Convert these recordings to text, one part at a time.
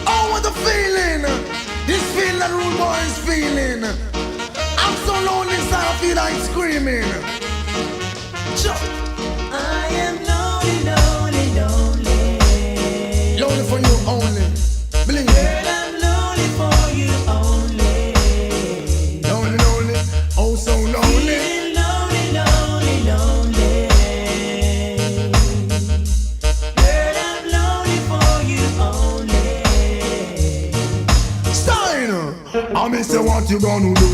Oh, what a feeling! This feeling that rude boy is feeling. I'm so lonely inside, I feel like screaming. I am lonely, lonely, lonely. Lonely for you only. Believe me. Girl, I'm lonely for you only. Lonely, lonely, oh so lonely. Feeling lonely, lonely, lonely. Girl, I'm lonely for you only. Stein! I me say what you gonna do?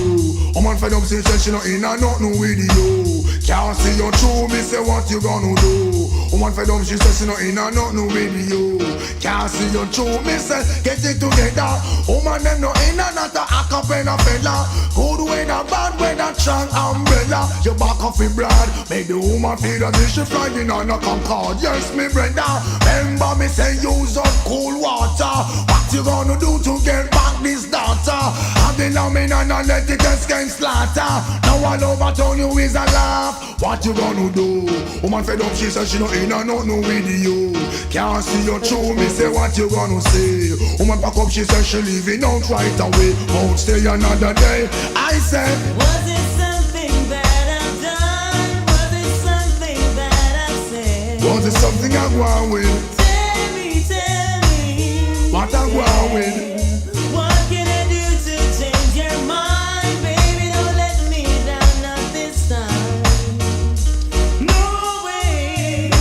I'm on fed up say she not in and not no video. Can't see your true, me say what you gonna do? Woman fed up, she says she not in and not no video. Can't see your true, me say get it together. Woman them no in and not a acapella fella. Good weather, bad weather, strong umbrella. Your back off the broad, make the woman feel as if she flying on a Concorde. Yes, me brother, remember me say use up cool water. What you gonna do to get back this daughter? Have the lambing and let it escape slaughter. Now all over town you is a laugh. What you gonna do? Woman fed up, she says she not in and not no video. Can't see your true, me say what you gonna say. Woman pack up, she says she leaving out right away. Won't stay another day. I said, was it something that I've done? Was it something that I've said? was it something I go on with? Tell me What I go on with? what can I do to change your mind? Baby, don't let me down, not this time. No way.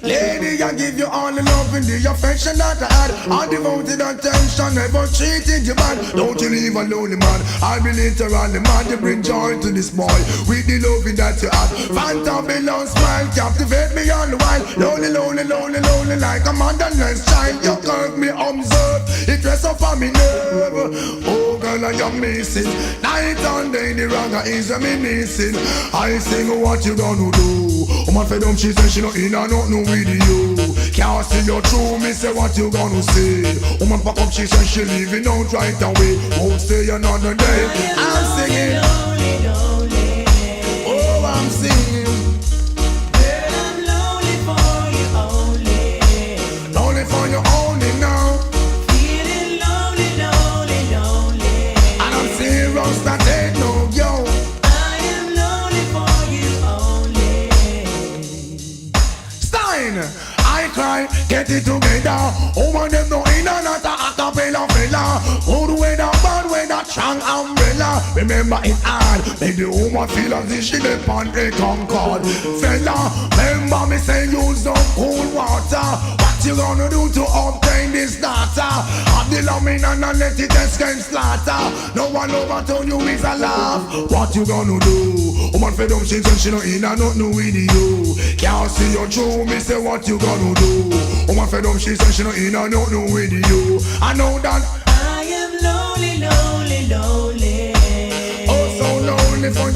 Lady, I give you all the love and the affection that I had. All devoted attention, never treated you bad. Don't you leave a lonely man. I'll be literally mad. You bring joy to this boy with the loving that you have. Phantom below smile, captivate me all the while. Lonely, lonely, lonely, lonely, like a motherless child. You curve me observe, it rests up on me nerve. Oh girl, I am missing. Night and day, the ragga is me missing. I sing, what you gonna do? Woman fed up, she says she not in and not no video. Can't see your true, me say what you gonna say. Woman pack up, she says she leaving out right away. Won't stay another day. I'm singing, Lonely, lonely. oh I'm singing. Girl, I'm lonely for you only. Lonely for you only now. Feeling lonely, lonely, lonely. And I'm serious, that ain't no yo. I am lonely for you only. Stein, I cry, get it together. Woman them no in and out a acapella fella. Good weather, bad weather, strong umbrella. Remember it hard, make the woman feel as if she depend a Concorde. Fella, remember me say use up cool water. What you gonna do to obtain this data? Have the lambing and let it escape slaughter. No one over told you is a laugh. What you gonna do? Woman fed up, she said she no in and not no video. Can't see your true, me say what you gonna do? Woman fed up, she said she no in and not no video. I know that I am lonely, lonely, lonely. oh so lonely for